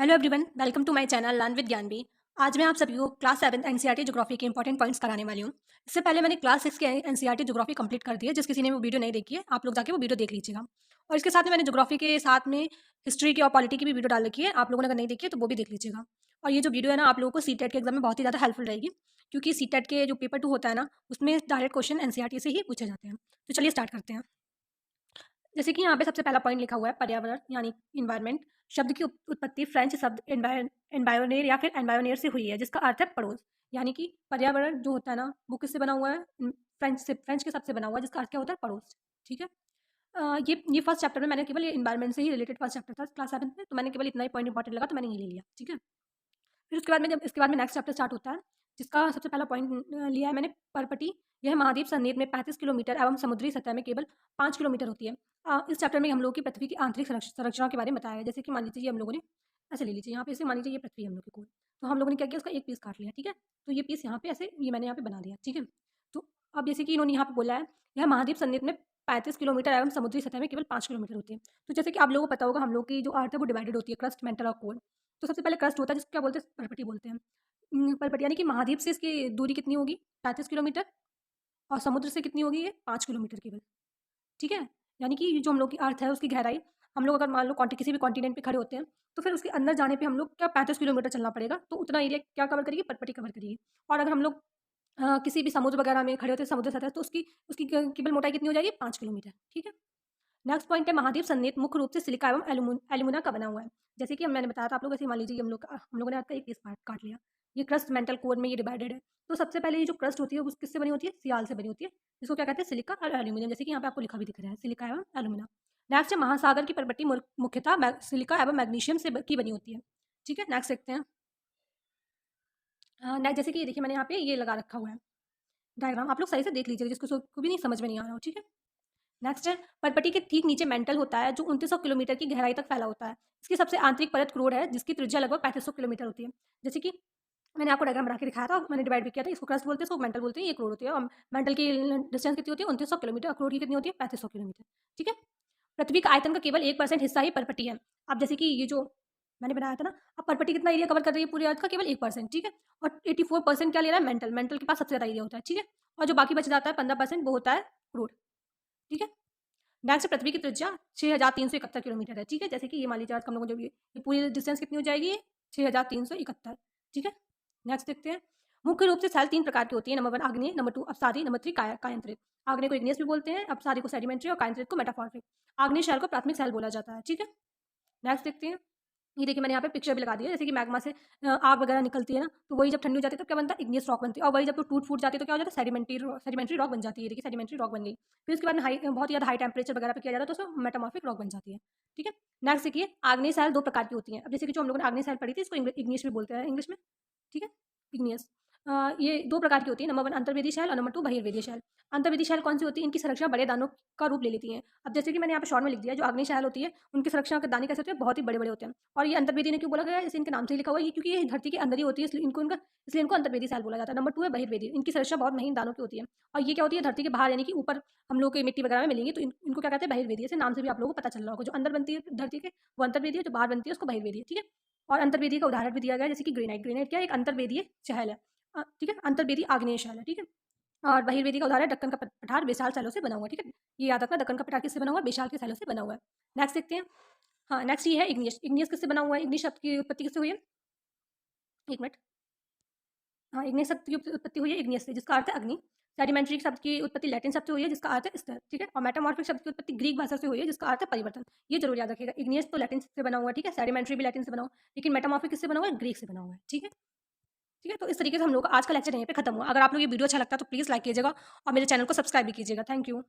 Hello everyone, welcome to my channel learn with Gyanvi. आज मैं आप सभी को क्लास 7 एनसीईआरटी ज्योग्राफी के इंपॉर्टेंट पॉइंट्स कराने वाली हूँ। इससे पहले मैंने क्लास 6 के एनसीईआरटी ज्योग्राफी कंप्लीट कर दी है। जिस किसी ने वो वीडियो नहीं देखी है, आप लोग जाके वो वीडियो देख लीजिएगा। और इसके साथ में मैंने ज्योग्राफी के साथ में हिस्ट्री की और पॉलिटी की भी वीडियो डाल रखी है। आप लोगों ने अगर नहीं देखी है तो वो भी देख लीजिएगा। और ये जो वीडियो है ना, आप लोगों को सीटेट के एग्जाम में बहुत ही ज़्यादा हेल्पफुल रहेगी, क्योंकि सीटेट के जो पेपर 2 होता है ना, उसमें डायरेक्ट क्वेश्चन एनसीईआरटी से ही पूछे जाते हैं। तो चलिए स्टार्ट करते हैं। जैसे कि यहाँ पे सबसे पहला पॉइंट लिखा हुआ है पर्यावरण यानी इन्वायरमेंट। शब्द की उत्पत्ति फ्रेंच शब्द एनवायरनेर या फिर एनवायरनेर से हुई है, जिसका अर्थ है पड़ोस। यानी कि पर्यावरण जो होता है ना, वो किससे बना हुआ है? फ्रेंच के शब्द से बना हुआ है, जिसका अर्थ क्या होता है? पड़ोस। ठीक है। ये फर्स्ट चैप्टर में मैंने केवल ये इन्वायरमेंट से ही रिलेटेड फर्स्ट चैप्टर था क्लास 7 में, तो मैंने केवल इतना ही पॉइंट इंपॉर्टेंट लगा तो मैंने ये ले लिया। ठीक है। फिर इसके बाद में नेक्स्ट चैप्टर स्टार्ट होता है, जिसका सबसे पहला पॉइंट लिया है मैंने परपटी। यह महाद्वीप संनिध में 35 किलोमीटर एवं समुद्री सतह में केवल 5 किलोमीटर होती है। इस चैप्टर में हम लोग की पृथ्वी की आंतरिक संरचना के बारे में बताया है। जैसे कि मान लीजिए हम लोगों ने ऐसे ले लीजिए, यहाँ पे ऐसे मान लीजिए ये पृथ्वी है हम लोग की कोल। तो हम लोगों ने क्या किया, उसका एक पीस काट लिया। ठीक है। तो ये पीस यहाँ पे ऐसे ये मैंने यहाँ पे बना दिया। ठीक है। तो अब जैसे कि इन्होंने यहाँ पे बोला है, यह महाद्वीप संनिध में 35 किलोमीटर एवं समुद्री सतह में केवल 5 किलोमीटर होती है। तो जैसे कि आप लोगों को पता होगा, हम लोग की जो अर्थ है वो डिवाइडेड होती है क्रस्ट, मेंटल और कोर। तो सबसे पहले क्रस्ट होता है, जिसको क्या बोलते हैं? परपटी बोलते हैं। परपट यानी कि महाद्वीप से इसकी दूरी कितनी होगी? 35 किलोमीटर। और समुद्र से कितनी होगी? ये 5 किलोमीटर केवल। ठीक है। यानी कि जो हम लोग की अर्थ है उसकी गहराई, हम लोग अगर मान लो किसी भी कॉन्टिनेंट पे खड़े होते हैं, तो फिर उसके अंदर जाने पे हम लोग क्या 35 किलोमीटर चलना पड़ेगा, तो उतना एरिया क्या कवर करेगी? परपटी कवर करेगी। और अगर हम लोग किसी भी समुद्र वगैरह में खड़े होते हैं, समुद्र सतह, तो उसकी उसकी केवल मोटाई कितनी हो जाएगी? 5 किलोमीटर। ठीक है। नेक्स्ट पॉइंट है, महाद्वीप संनिध मुख्य रूप से सिलिका एवं एल्यूमिना का बना हुआ है। जैसे कि मैंने बताया था आप लोग, ऐसे मान लीजिए हम लोगों ने आपका एक पीस काट लिया। ये क्रस्ट मेंटल कोर में ये डिवाइडेड है। तो सबसे पहले ये जो क्रस्ट होती है वो किससे बनी होती है? सियाल से बनी होती है, जिसको क्या कहते हैं? सिलिका और एल्यूमिनियम। जैसे कि यहाँ पे आपको लिखा भी दिख रहा है, सिलिका एवं एल्यूमिना। नेक्स्ट है, महासागर की परपट्टी मुख्यतः सिलिका एवं मैग्नीशियम से की बनी होती है। ठीक है। नेक्स्ट देखते हैं। नेक्स्ट जैसे कि ये देखिए, मैंने यहाँ पे ये लगा रखा हुआ है डायग्राम, आप लोग सही से देख लीजिएगा, जिसको को भी नहीं समझ में नहीं आ रहा हो। ठीक है। नेक्स्ट है, परपटी के ठीक नीचे मेंटल होता है, जो 2900 किलोमीटर की गहराई तक फैला होता है। इसकी सबसे आंतरिक परत क्रोड है, जिसकी त्रिज्या लगभग 3500 किलोमीटर होती है। जैसे कि मैंने आपको डायग्राम बना के दिखाया था, मैंने डिवाइड भी किया था। इसको क्रस्ट बोलते हैं, इसको मेंटल बोलते हैं, ये क्रोड होती है। और मेंटल की डिस्टेंस कितनी होती है? 2900 किलोमीटर। और क्रोड की कितनी होती है? 3500 किलोमीटर। ठीक है। पृथ्वी का आयतन का केवल 1% हिस्सा ही परपटी है। अब जैसे कि ये जो मैंने बनाया था ना, अब परपटी कितना एरिया कवर कर रही है पूरे अर्थ का? केवल 1%। ठीक है। और 84% क्या ले रहा है? मेंटल। मेंटल के पास सबसे ज़्यादा एरिया होता है। ठीक है। और जो बाकी बच जाता है 15%, वो होता है क्रोड। ठीक है। नेक्स्ट, पृथ्वी की त्रिज्या 6371 किलोमीटर है। ठीक है। जैसे कि ये मान लीजिए हम लोगों को, जब ये पूरी डिस्टेंस कितनी हो जाएगी? 6371। ठीक है। नेक्स्ट देखते हैं। मुख्य रूप से सेल 3 प्रकार की होती है। नंबर 1 आग्नेय, नंबर 2 अपसारी, नंबर 3 कायांतरित। आग्नेय को इग्नियस भी बोलते हैं, अपसारी को सेडिमेंट्री और कायांतरित को मेटामॉर्फिक। आग्नेय शैल को प्राथमिक सेल बोला जाता है। ठीक है। नेक्स्ट देखते हैं। ये देखिए, मैंने यहाँ पे पिक्चर भी लगा दी है। जैसे कि मैग्मा से आग वगैरह निकलती है ना, तो वही जब ठंडी हो जाती है तो क्या बनता है? इग्नियस रॉक बनती है। और वही जब तो टूट फूट जाती है तो क्या हो जाता है? सेडिमेंट्री रॉक बन जाती है। देखिए, सेडिमेंट्री रॉक बन गई। फिर उसके बाद में बहुत ही ज़्यादा हाई टेम्परेचर वगैरह पे किया जाता है, तो उसमें मेटामॉर्फिक रॉक बन जाती है। ठीक है। नेक्स्ट देखिए, आग्नेय सेल 2 प्रकार की होती हैं। अब जैसे कि जो हम लोगों ने आग्नेय सेल पढ़ी थी, इसको इग्नियस भी बोलते हैं इंग्लिश में। ठीक है। इग्नियस ये 2 प्रकार की होती है। नंबर 1 अंतर्वेदी शैल और नंबर 2 बहिर्वेदी शैल। अंतर्वेदी शैल कौन सी होती है? इनकी संरचना बड़े दानों का रूप ले लेती है। अब जैसे कि मैंने यहाँ पे शॉर्ट में लिख दिया, जो आग्नेय शैल होती है, उनकी संरचना के दाने कैसे होते हैं? बहुत ही बड़े-बड़े होते हैं। और ये अंतर्वेदी ने क्यों बोला गया है? जैसे इनके नाम से ही लिखा हुआ है, ये क्योंकि ये धरती के अंदर ही होती है, इसलिए इनको अंतर्वेदी शैल बोला जाता है। नंबर 2 है बहिर्वेदी। इनकी संरचना बहुत महीन दानों की होती है। और ये क्या होती है? धरती के बाहर, यानी कि ऊपर हम लोग की मिट्टी वगैरह में मिलेंगी, तो इनको क्या कहते हैं? बहिर्वेदी। ऐसे नाम से भी आप लोगों को पता चल रहा होगा। जो अंदर बनती है धरती के, वो अंतर्वेदी है, जो बाहर बनती है उसको बहिर्वेदी है। ठीक है। और अंतर्वेदी का उदाहरण भी दिया गया है, जैसे कि ग्रेनाइट। ग्रेनाइट क्या है? एक अंतर्वेदीय शैल है। ठीक है। अंतर्वेदी आग्नेय शैल है। ठीक है। और बहिर्वेदी का उदाहरण दक्कन का पठार बेसाल सैलों से बना हुआ है। ठीक है। ये याद रखना, दक्कन का पठार किससे बना हुआ है? बेसाल के सैलों से बना हुआ है। नेक्स्ट देखते हैं। हाँ, नेक्स्ट ये है इग्नियस। इग्नियस किससे बना हुआ है? इग्नियस शब्द की उत्पत्ति किससे हुई है? एक मिनट। हाँ, इग्नियस शब्द की उत्पत्ति हुई है इग्नियस से, जिसका अर्थ है अग्नि। सेडिमेंट्री शब्द की उत्पत्ति लैटिन शब्द से हुई है, जिसका अर्थ है स्तर। ठीक है। और मेटामॉर्फिक शब्द की उत्पत्ति ग्रीक भाषा से हुई है, जिसका अर्थ है परिवर्तन। ये जरूर याद रखिएगा। इग्नियस तो लैटिन से बना हुआ है। ठीक है। सेडिमेंट्री भी लैटिन से बना हुआ है, लेकिन मेटामॉर्फिक किससे बना हुआ है? ग्रीक से बना हुआ है। ठीक है। ठीक है। तो इस तरीके से हम लोग का आज का लेक्चर यहीं पे खत्म हुआ। अगर आप लोग ये वीडियो अच्छा लगता है तो प्लीज़ लाइक कीजिएगा और मेरे चैनल को सब्सक्राइब भी कीजिएगा। Thank you.